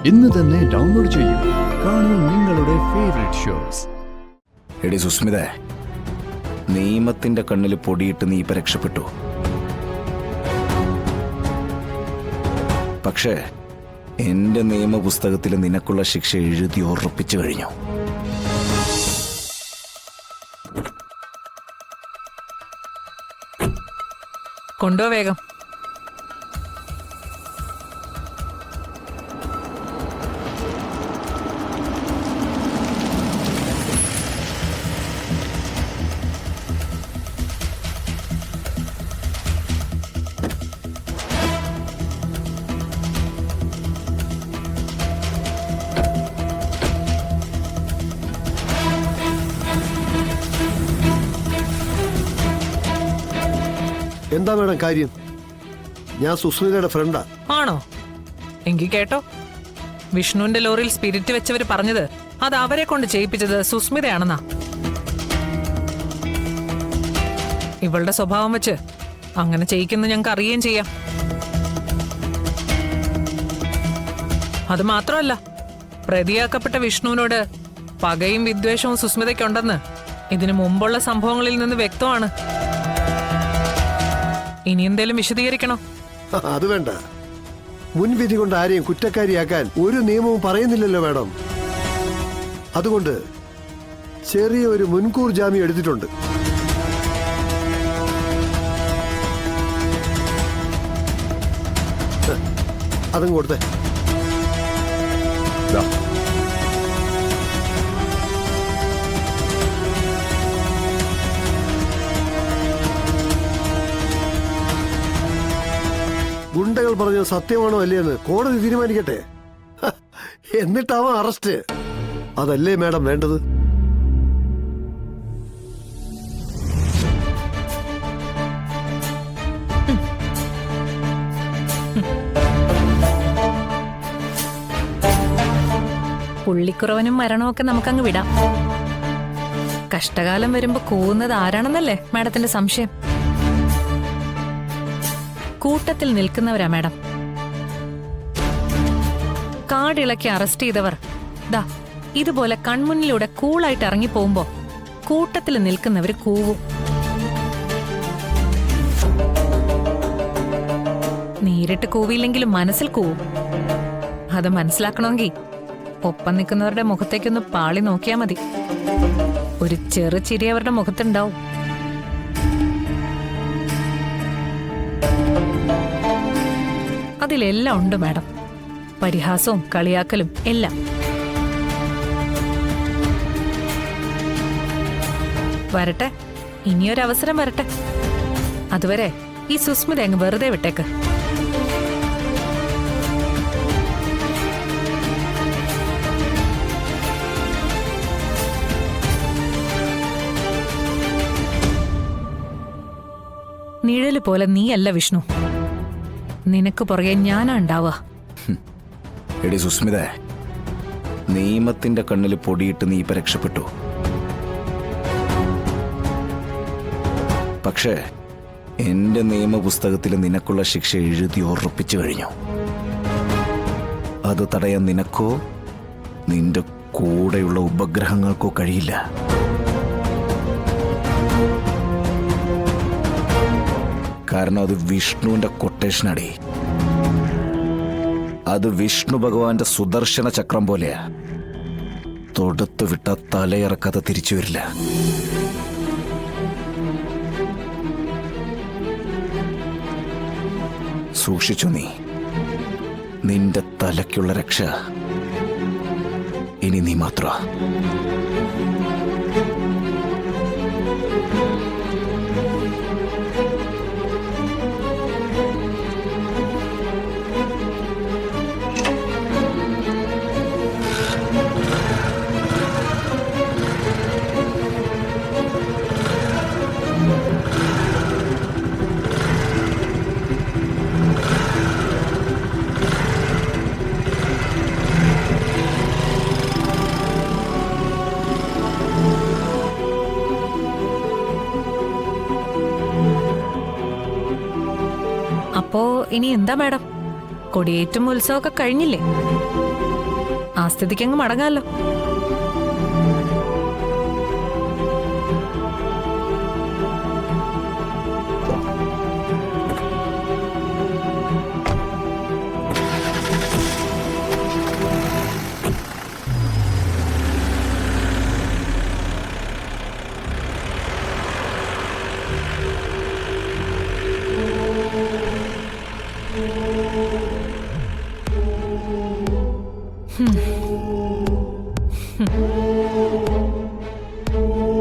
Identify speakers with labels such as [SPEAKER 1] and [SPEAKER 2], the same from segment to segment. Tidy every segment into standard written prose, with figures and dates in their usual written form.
[SPEAKER 1] ഇന്ന് തന്നെ ഡൗൺലോഡ് ചെയ്യൂ. കാണൂ നിങ്ങളുടെ ഫേവറേറ്റ് ഷോസ്.
[SPEAKER 2] എടി സുസ്മിത, നിയമത്തിന്റെ കണ്ണിൽ പൊടിയിട്ട് നീ ഇപ്പൊ രക്ഷപ്പെട്ടു. പക്ഷേ എന്റെ നിയമപുസ്തകത്തിൽ നിനക്കുള്ള ശിക്ഷ എഴുതി ഉറപ്പിച്ചു കഴിഞ്ഞു.
[SPEAKER 3] കൊണ്ടോ വേഗം.
[SPEAKER 4] എന്താ മേഡം കാര്യം? ഞാൻ സുസ്മിതയുടെ ഫ്രണ്ടാ.
[SPEAKER 3] ആണോ? എങ്കിൽ കേട്ടോ, വിഷ്ണുവിന്റെ ലോറിയിൽ സ്പിരിറ്റ് വെച്ചവര് പറഞ്ഞത് അത് അവരെ കൊണ്ട് ചെയ്യിപ്പിച്ചത് സുസ്മിതയാണെന്നാ. ഇവളുടെ സ്വഭാവം വെച്ച് അങ്ങനെ ചെയ്യിക്കുന്ന ഞങ്ങൾക്ക് അറിയുകയും ചെയ്യാം. അത് മാത്രമല്ല, പ്രതിയാക്കപ്പെട്ട വിഷ്ണുവിനോട് പകയും വിദ്വേഷവും സുസ്മിതയ്ക്കുണ്ടെന്ന് ഇതിനു മുമ്പുള്ള സംഭവങ്ങളിൽ നിന്ന് വ്യക്തമാണ്. ഇനി എന്തേലും വിശദീകരിക്കണോ?
[SPEAKER 4] അത് വേണ്ട. മുൻവിധി കൊണ്ട് ആരെയും കുറ്റക്കാരിയാക്കാൻ ഒരു നിയമവും പറയുന്നില്ലല്ലോ മാഡം. അതുകൊണ്ട് ചെറിയ ഒരു മുൻകൂർ ജാമ്യം എടുത്തിട്ടുണ്ട്. അതും കൊടുത്തേ. ഗുണ്ടകൾ പറഞ്ഞത് സത്യമാണോ അല്ലേന്ന് കോടതി തീരുമാനിക്കട്ടെ. എന്നിട്ടാവാം അറസ്റ്റ്. അതല്ലേ മാഡം വേണ്ടത്?
[SPEAKER 3] പുള്ളിക്കുറവനും മരണമൊക്കെ നമുക്കങ്ങ് വിടാം. കഷ്ടകാലം വരുമ്പോ കൂവുന്നത് ആരാണെന്നല്ലേ മാഡത്തിന്റെ സംശയം? കൂട്ടത്തിൽ നിൽക്കുന്നവരാ മാഡം. കാടിളക്കി അറസ്റ്റ് ചെയ്തവർ ദാ ഇതുപോലെ കൺമുന്നിലൂടെ കൂളായിട്ട് ഇറങ്ങിപ്പോകുമ്പോ കൂട്ടത്തിൽ നിൽക്കുന്നവര് കൂവും. നേരിട്ട് കൂവിയില്ലെങ്കിലും മനസ്സിൽ കൂവും. അത് മനസ്സിലാക്കണമെങ്കിൽ ഒപ്പം നിൽക്കുന്നവരുടെ മുഖത്തേക്കൊന്ന് പാളി നോക്കിയാ മതി. ഒരു ചെറു ചിരി അവരുടെ മുഖത്തുണ്ടാവും. അതിലെല്ലാം ഉണ്ട് മാഡം. പരിഹാസവും കളിയാക്കലും എല്ലാം. വരട്ടെ, ഇനിയൊരവസരം വരട്ടെ. അതുവരെ ഈ സുസ്മിത അങ്ങ് വെറുതെ വിട്ടേക്ക്. നിഴല് പോലെ നീയല്ല വിഷ്ണു, നിനക്ക് പുറകെ ഞാനാ ഉണ്ടാവുക.
[SPEAKER 2] എടി സുസ്മിത, നിയമത്തിന്റെ കണ്ണിൽ പൊടിയിട്ട് നീ ഇപ്പൊ രക്ഷപ്പെട്ടു. പക്ഷേ എന്റെ നിയമപുസ്തകത്തിൽ നിനക്കുള്ള ശിക്ഷ എഴുതി ഉറപ്പിച്ചു കഴിഞ്ഞു. അത് തടയാൻ നിനക്കോ നിന്റെ കൂടെയുള്ള ഉപഗ്രഹങ്ങൾക്കോ കഴിയില്ല. കാരണം അത് വിഷ്ണുവിന്റെ കൊട്ടേഷനടി. അത് വിഷ്ണു ഭഗവാന്റെ സുദർശന ചക്രം പോലെയാ. തൊടുത്തു വിട്ട തലയിറക്കാതെ തിരിച്ചു വരില്ല. സൂക്ഷിച്ചു നീ. നിന്റെ തലയ്ക്കുള്ള രക്ഷ ഇനി നീ മാത്രമാ.
[SPEAKER 3] അപ്പോ ഇനി എന്താ മാഡം? കൊടിയേറ്റും ഉത്സവമൊക്കെ കഴിഞ്ഞില്ലേ? ആ സ്ഥിതിക്കങ്ങ് മടങ്ങാലോ.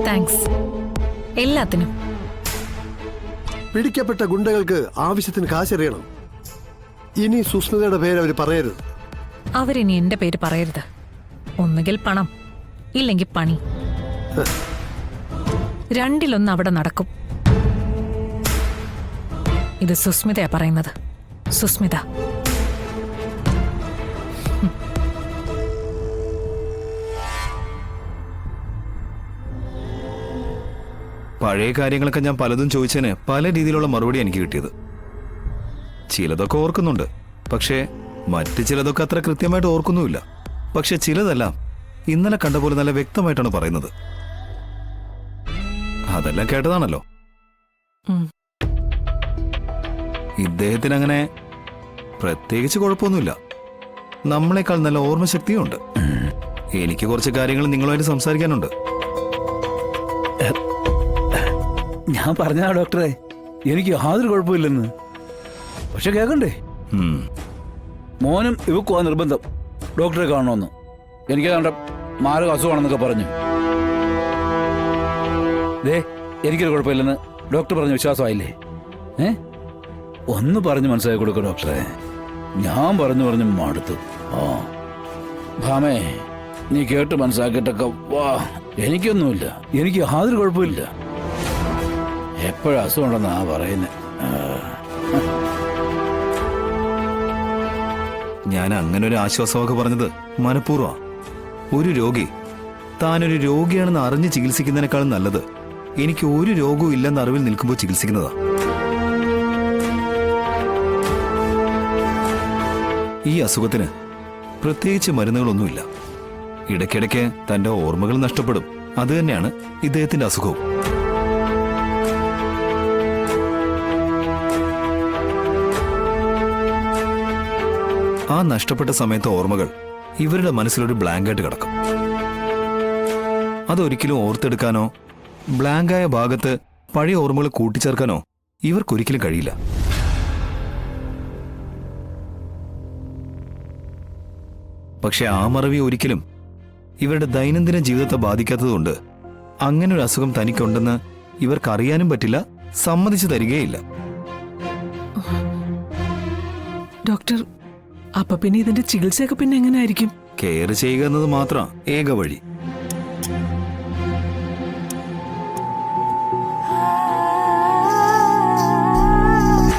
[SPEAKER 3] താങ്ക്സ് എല്ലാത്തിനും.
[SPEAKER 4] പിടിക്കപ്പെട്ട ഗുണ്ടകൾക്ക് ആവശ്യത്തിന് കാശറിയണം. ഇനി സുസ്മിതയുടെ പേര് അവർ പറയരുത്.
[SPEAKER 3] അവരിനി എന്റെ പേര് പറയരുത്. ഒന്നുകിൽ പണം, ഇല്ലെങ്കിൽ പണി. രണ്ടിലൊന്ന് അവിടെ നടക്കും. ഇത് സുസ്മിതയാ പറയുന്നത്. സുസ്മിത.
[SPEAKER 2] പഴയ കാര്യങ്ങളൊക്കെ ഞാൻ പലതും ചോദിച്ചതിന് പല രീതിയിലുള്ള മറുപടി എനിക്ക് കിട്ടിയത്. ചിലതൊക്കെ ഓർക്കുന്നുണ്ട്, പക്ഷേ മറ്റു ചിലതൊക്കെ അത്ര കൃത്യമായിട്ട് ഓർക്കുന്നുമില്ല. പക്ഷെ ചിലതെല്ലാം ഇന്നലെ കണ്ട പോലെ നല്ല വ്യക്തമായിട്ടാണ് പറയുന്നത്. അതെല്ലാം കേട്ടതാണല്ലോ. ഇദ്ദേഹത്തിന് അങ്ങനെ പ്രത്യേകിച്ച് കുഴപ്പമൊന്നുമില്ല. നമ്മളെക്കാൾ നല്ല ഓർമ്മശക്തിയും ഉണ്ട്. എനിക്ക് കുറച്ച് കാര്യങ്ങൾ നിങ്ങളുമായിട്ട് സംസാരിക്കാനുണ്ട്.
[SPEAKER 1] ഞാൻ പറഞ്ഞ ഡോക്ടറെ, എനിക്ക് യാതൊരു കുഴപ്പമില്ലെന്ന്. പക്ഷെ കേൾക്കണ്ടേ, മോനും ഇവക്കുവാ നിർബന്ധം ഡോക്ടറെ കാണണമെന്ന്. എനിക്ക് കണ്ട മാരക അസുഖമാണെന്നൊക്കെ പറഞ്ഞു. എനിക്കൊരു കുഴപ്പമില്ലെന്ന് ഡോക്ടർ പറഞ്ഞ വിശ്വാസമായില്ലേ? ഒന്ന് പറഞ്ഞ് മനസ്സിലാക്കി കൊടുക്ക ഡോക്ടറെ. ഞാൻ പറഞ്ഞു മടുത്തു. ഭാമേ, നീ കേട്ട് മനസ്സിലാക്കിയിട്ടൊക്കെ വാ. എനിക്കൊന്നുമില്ല, എനിക്ക് യാതൊരു കുഴപ്പമില്ല. എപ്പോഴും അസുഖമുണ്ടെന്നാ പറയുന്നത്.
[SPEAKER 2] ഞാൻ അങ്ങനെ ഒരു ആശ്വാസമൊക്കെ പറഞ്ഞത് മനഃപൂർവ്വം. ഒരു രോഗി താനൊരു രോഗിയാണെന്ന് അറിഞ്ഞ് ചികിത്സിക്കുന്നതിനേക്കാളും നല്ലത് എനിക്ക് ഒരു രോഗവും ഇല്ലെന്ന് അറിവിൽ നിൽക്കുമ്പോൾ ചികിത്സിക്കുന്നതാ. ഈ അസുഖത്തിന് പ്രത്യേകിച്ച് മരുന്നുകളൊന്നുമില്ല. ഇടയ്ക്കിടയ്ക്ക് തന്റെ ഓർമ്മകൾ നഷ്ടപ്പെടും. അത് തന്നെയാണ് ഇദ്ദേഹത്തിന്റെ അസുഖവും. ആ നഷ്ടപ്പെട്ട സമയത്തെ ഓർമ്മകൾ ഇവരുടെ മനസ്സിലൊരു ബ്ലാങ്കായിട്ട് കിടക്കും. അതൊരിക്കലും ഓർത്തെടുക്കാനോ ബ്ലാങ്കായ ഭാഗത്ത് പഴയ ഓർമ്മകൾ കൂട്ടിച്ചേർക്കാനോ ഇവർക്കൊരിക്കലും കഴിയില്ല. പക്ഷെ ആ മറവി ഒരിക്കലും ഇവരുടെ ദൈനംദിന ജീവിതത്തെ ബാധിക്കാത്തതുകൊണ്ട് അങ്ങനെ ഒരു അസുഖം തനിക്കുണ്ടെന്ന് ഇവർക്കറിയാനും പറ്റില്ല, സമ്മതിച്ചു തരികയില്ല.
[SPEAKER 5] ഡോക്ടർ, അപ്പൊ പിന്നെ ഇതിന്റെ ചികിത്സയൊക്കെ പിന്നെ എങ്ങനെയായിരിക്കും?
[SPEAKER 2] കെയർ ചെയ്യുക എന്നത് മാത്രം ഏക വഴി.